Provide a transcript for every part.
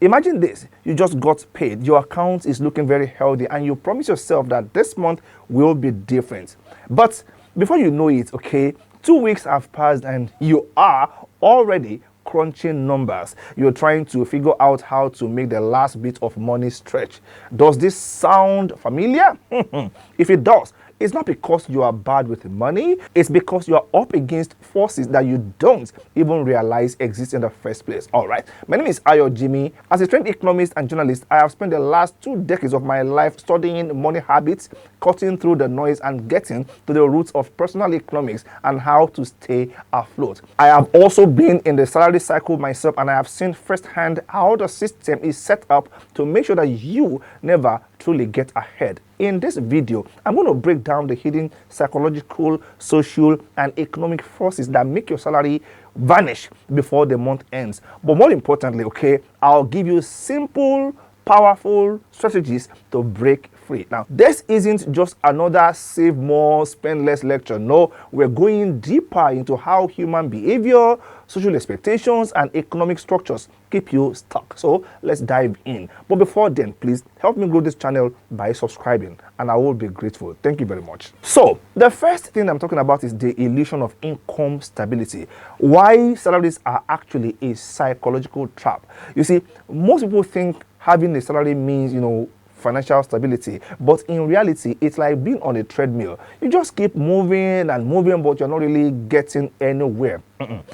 Imagine this, you just got paid, your account is looking very healthy, and you promise yourself that this month will be different. But before you know it, okay, 2 weeks have passed and you are already crunching numbers. You're trying to figure out how to make the last bit of money stretch. Does this sound familiar? If it does, it's not because you are bad with money, it's because you are up against forces that you don't even realize exist in the first place. All right, my name is Ayo Jimmy. As a trained economist and journalist, I have spent the last 2 decades of my life studying money habits, cutting through the noise and getting to the roots of personal economics and how to stay afloat. I have also been in the salary cycle myself, and I have seen firsthand how the system is set up to make sure that you never truly get ahead. In this video, I'm going to break down the hidden psychological, social, and economic forces that make your salary vanish before the month ends. But more importantly, okay, I'll give you simple, powerful strategies to break free. Now, this isn't just another save more, spend less lecture. No, we're going deeper into how human behavior, social expectations, and economic structures keep you stuck. So let's dive in. But before then, please help me grow this channel by subscribing, and I will be grateful. Thank you very much. So the first thing I'm talking about is the illusion of income stability. Why salaries are actually a psychological trap. You see, most people think having a salary means, financial stability, but in reality it's like being on a treadmill. You just keep moving and moving, but you're not really getting anywhere.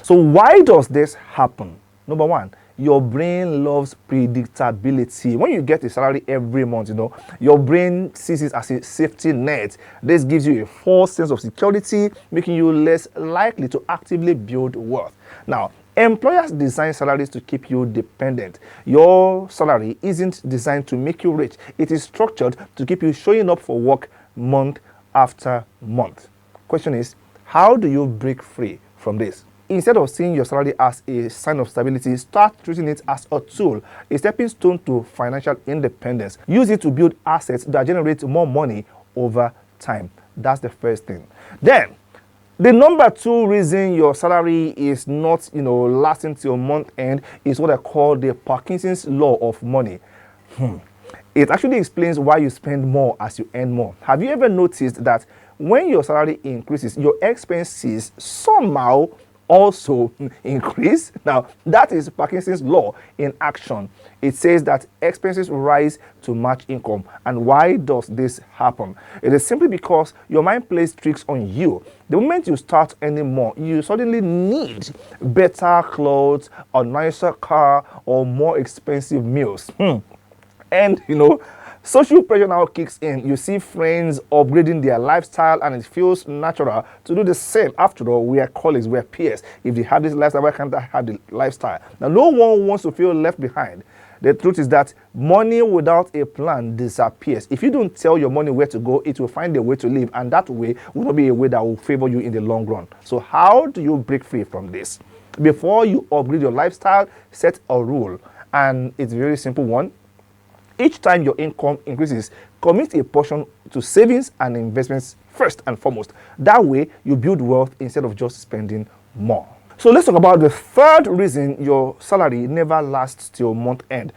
So why does this happen? Number one, your brain loves predictability. When you get a salary every month, your brain sees it as a safety net. This gives you a false sense of security, making you less likely to actively build wealth. Now, employers design salaries to keep you dependent. Your salary isn't designed to make you rich. It is structured to keep you showing up for work month after month. Question is, how do you break free from this? Instead of seeing your salary as a sign of stability, start treating it as a tool, a stepping stone to financial independence. Use it to build assets that generate more money over time. That's the first thing. Then, the number 2 reason your salary is not, lasting till month end is what I call the Parkinson's law of money. It actually explains why you spend more as you earn more. Have you ever noticed that when your salary increases, your expenses somehow also increase? Now, that is Parkinson's law in action. It says that expenses rise to match income. And why does this happen? It is simply because your mind plays tricks on you. The moment you start earning more, you suddenly need better clothes, a nicer car, or more expensive meals. And social pressure now kicks in. You see friends upgrading their lifestyle, and it feels natural to do the same. After all, we are colleagues, we are peers. If they have this lifestyle, why can't I have the lifestyle? Now, no one wants to feel left behind. The truth is that money without a plan disappears. If you don't tell your money where to go, it will find a way to live, and that way will not be a way that will favor you in the long run. So how do you break free from this? Before you upgrade your lifestyle, set a rule, and it's a very simple one. Each time your income increases, commit a portion to savings and investments first and foremost. That way, you build wealth instead of just spending more. So let's talk about the third reason your salary never lasts till month end.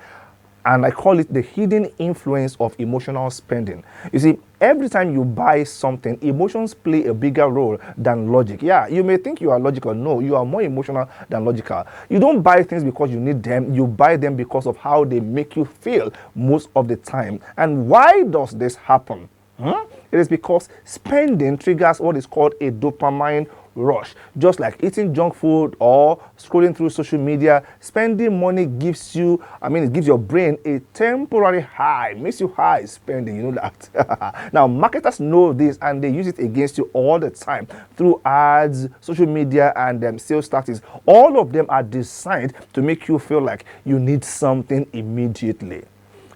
And I call it the hidden influence of emotional spending. You see, every time you buy something, emotions play a bigger role than logic. Yeah, you may think you are logical. No, you are more emotional than logical. You don't buy things because you need them. You buy them because of how they make you feel most of the time. And why does this happen? It is because spending triggers what is called a dopamine rush. Just like eating junk food or scrolling through social media, spending money gives you, it gives your brain a temporary high, makes you high spending, you know that. Now, marketers know this, and they use it against you all the time through ads, social media, and sales tactics. All of them are designed to make you feel like you need something immediately.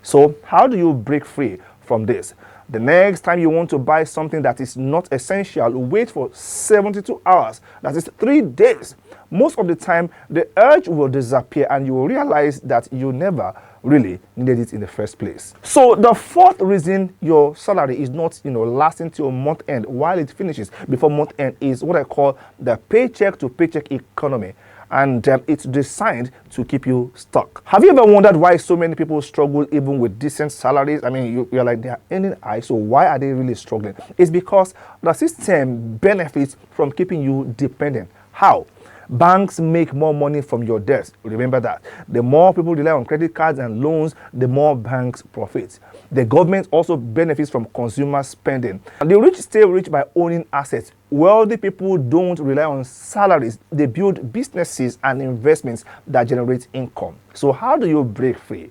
So how do you break free from this? The next time you want to buy something that is not essential, wait for 72 hours. That is 3 days. Most of the time, the urge will disappear, and you will realize that you never really needed it in the first place. So the fourth reason your salary is not, lasting till month end while it finishes before month end is what I call the paycheck to paycheck economy. and it's designed to keep you stuck. Have you ever wondered why so many people struggle even with decent salaries? I mean, you're like, they are earning high, so why are they really struggling? It's because the system benefits from keeping you dependent. How? Banks make more money from your debts. Remember that. The more people rely on credit cards and loans, the more banks profit. The government also benefits from consumer spending. And the rich stay rich by owning assets. Wealthy people don't rely on salaries. They build businesses and investments that generate income. So how do you break free?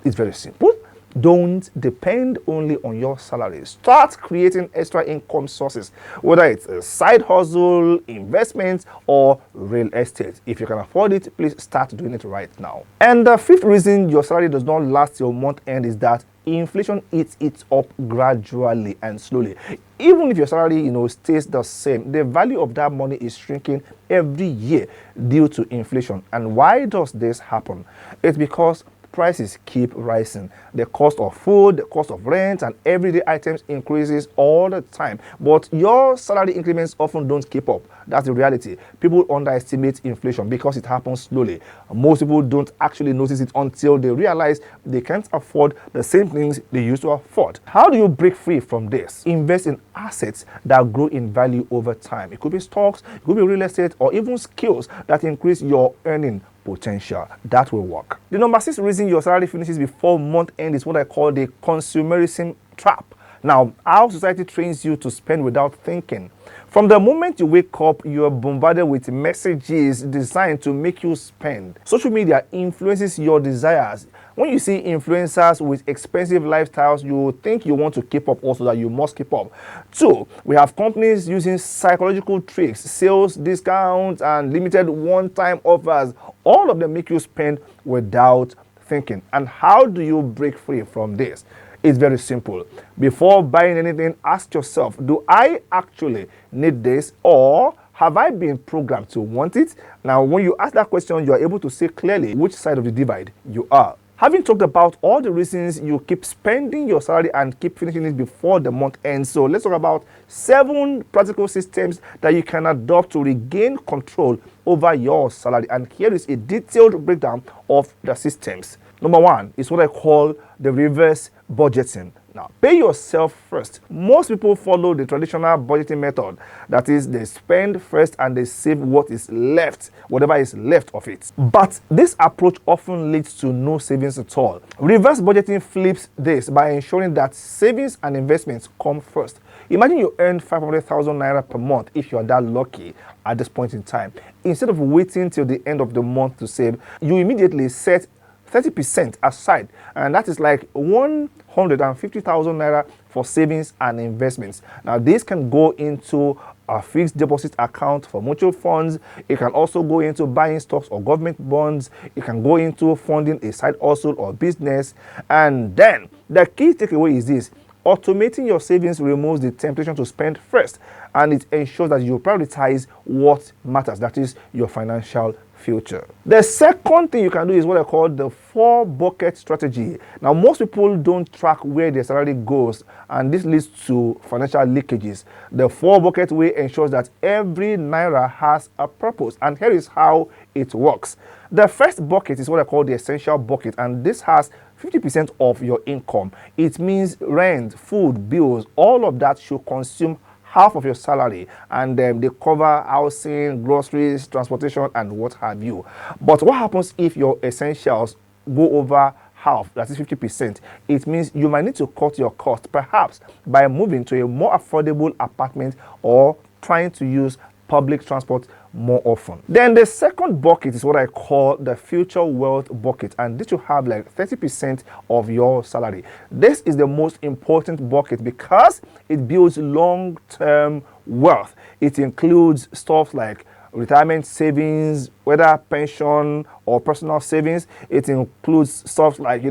It's very simple. Don't depend only on your salary. Start creating extra income sources, whether it's a side hustle, investments, or real estate. If you can afford it, please start doing it right now. And the fifth reason your salary does not last till month end is that inflation eats it up gradually and slowly. Even if your salary, stays the same, the value of that money is shrinking every year due to inflation. And why does this happen? It's because prices keep rising. The cost of food, the cost of rent, and everyday items increases all the time. But your salary increments often don't keep up. That's the reality. People underestimate inflation because it happens slowly. Most people don't actually notice it until they realize they can't afford the same things they used to afford. How do you break free from this? Invest in assets that grow in value over time. It could be stocks, it could be real estate, or even skills that increase your earning potential. That will work. The number 6 reason your salary finishes before month end is what I call the consumerism trap. Now, our society trains you to spend without thinking. From the moment you wake up, you are bombarded with messages designed to make you spend. Social media influences your desires. When you see influencers with expensive lifestyles, you think you want to keep up also, that you must keep up. 2, we have companies using psychological tricks, sales discounts, and limited one-time offers. All of them make you spend without thinking. And how do you break free from this? It's very simple. Before buying anything, ask yourself, do I actually need this, or have I been programmed to want it? Now, when you ask that question, you are able to see clearly which side of the divide you are. Having talked about all the reasons you keep spending your salary and keep finishing it before the month ends, so let's talk about 7 practical systems that you can adopt to regain control over your salary. And here is a detailed breakdown of the systems. Number 1 is what I call the reverse budgeting. Now, pay yourself first. Most people follow the traditional budgeting method. That is, they spend first and they save what is left, whatever is left of it. But this approach often leads to no savings at all. Reverse budgeting flips this by ensuring that savings and investments come first. Imagine you earn 500,000 naira per month if you are that lucky at this point in time. Instead of waiting till the end of the month to save, you immediately set 30% aside, and that is like 150,000 naira for savings and investments. Now, this can go into a fixed deposit account for mutual funds. It can also go into buying stocks or government bonds. It can go into funding a side hustle or business. And then the key takeaway is this: automating your savings removes the temptation to spend first, and it ensures that you prioritize what matters, that is your financial future. The second thing you can do is what I call the 4-bucket strategy. Now, most people don't track where their salary goes, and this leads to financial leakages. The 4-bucket way ensures that every naira has a purpose, and here is how it works. The first bucket is what I call the essential bucket, and this has 50% of your income. It means rent, food, bills, all of that should consume half of your salary, and they cover housing, groceries, transportation, and what have you. But what happens if your essentials go over half, that is 50%? It means you might need to cut your cost, perhaps by moving to a more affordable apartment or trying to use public transport more often. Then the second bucket is what I call the future wealth bucket, and this will have like 30% of your salary. This is the most important bucket because it builds long-term wealth. It includes stuff like retirement savings, whether pension or personal savings. It includes stuff like,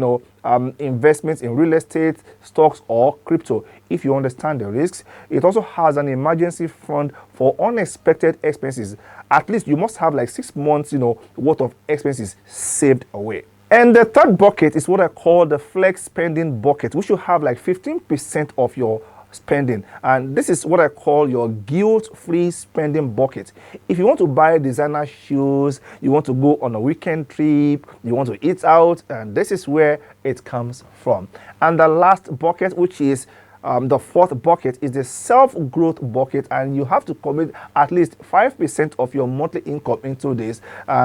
investments in real estate, stocks, or crypto. If you understand the risks, it also has an emergency fund for unexpected expenses. At least you must have like 6 months, worth of expenses saved away. And the third bucket is what I call the flex spending bucket, which will have like 15% of your spending, and this is what I call your guilt-free spending bucket. If you want to buy designer shoes, you want to go on a weekend trip, you want to eat out, and this is where it comes from. And the last bucket, which is the fourth bucket, is the self-growth bucket, and you have to commit at least 5% of your monthly income into this.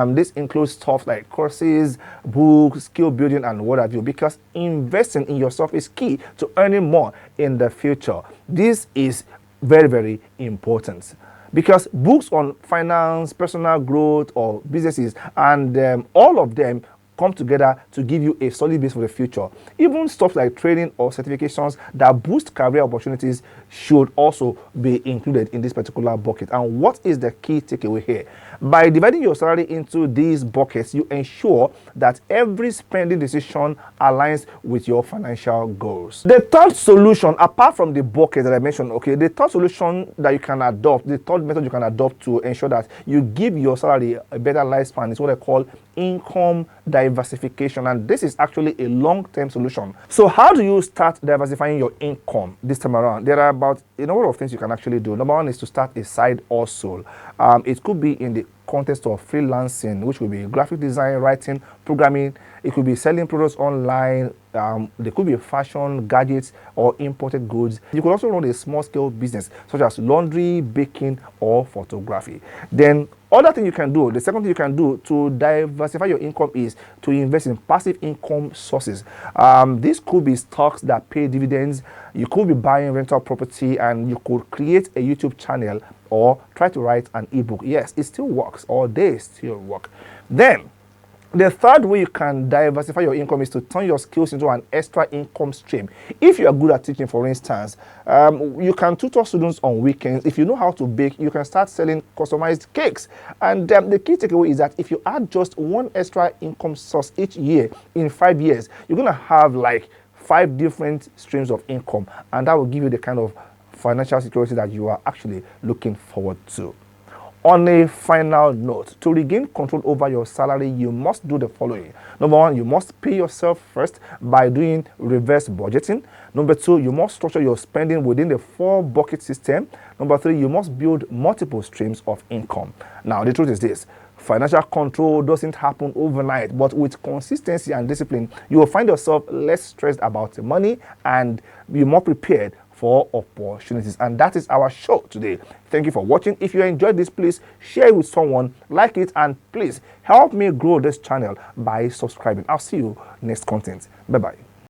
This includes stuff like courses, books, skill building, and what have you, because investing in yourself is key to earning more in the future. This is very, very important, because books on finance, personal growth, or businesses, and all of them come together to give you a solid base for the future. Even stuff like training or certifications that boost career opportunities should also be included in this particular bucket. And what is the key takeaway here? By dividing your salary into these buckets, you ensure that every spending decision aligns with your financial goals. The third solution, apart from the bucket that I mentioned, okay, the third solution that you can adopt, the third method you can adopt to ensure that you give your salary a better lifespan is what I call income diversification, and this is actually a long-term solution. So how do you start diversifying your income this time around? There are about a number of things you can actually do. Number one is to start a side hustle. It could be in the context of freelancing, which will be graphic design, writing, programming. It could be selling products online. There could be fashion, gadgets, or imported goods. You could also run a small-scale business such as laundry, baking, or photography. Then other thing you can do, the second thing you can do to diversify your income is to invest in passive income sources. This could be stocks that pay dividends. You could be buying rental property, and you could create a YouTube channel or try to write an ebook. Yes, it still works, or they still work. Then the third way you can diversify your income is to turn your skills into an extra income stream. If you are good at teaching, for instance, you can tutor students on weekends. If you know how to bake, you can start selling customized cakes. And the key takeaway is that if you add just one extra income source each year, in 5 years, you're going to have like 5 different streams of income, and that will give you the kind of financial security that you are actually looking forward to. On a final note, to regain control over your salary, you must do the following. Number one, you must pay yourself first by doing reverse budgeting. Number two, you must structure your spending within the 4-bucket system. Number three, you must build multiple streams of income. Now, the truth is this: financial control doesn't happen overnight, but with consistency and discipline, you will find yourself less stressed about money and be more prepared for opportunities. And that is our show today. Thank you for watching. If you enjoyed this, please share it with someone, like it, and please help me grow this channel by subscribing. I'll see you next content. Bye-bye.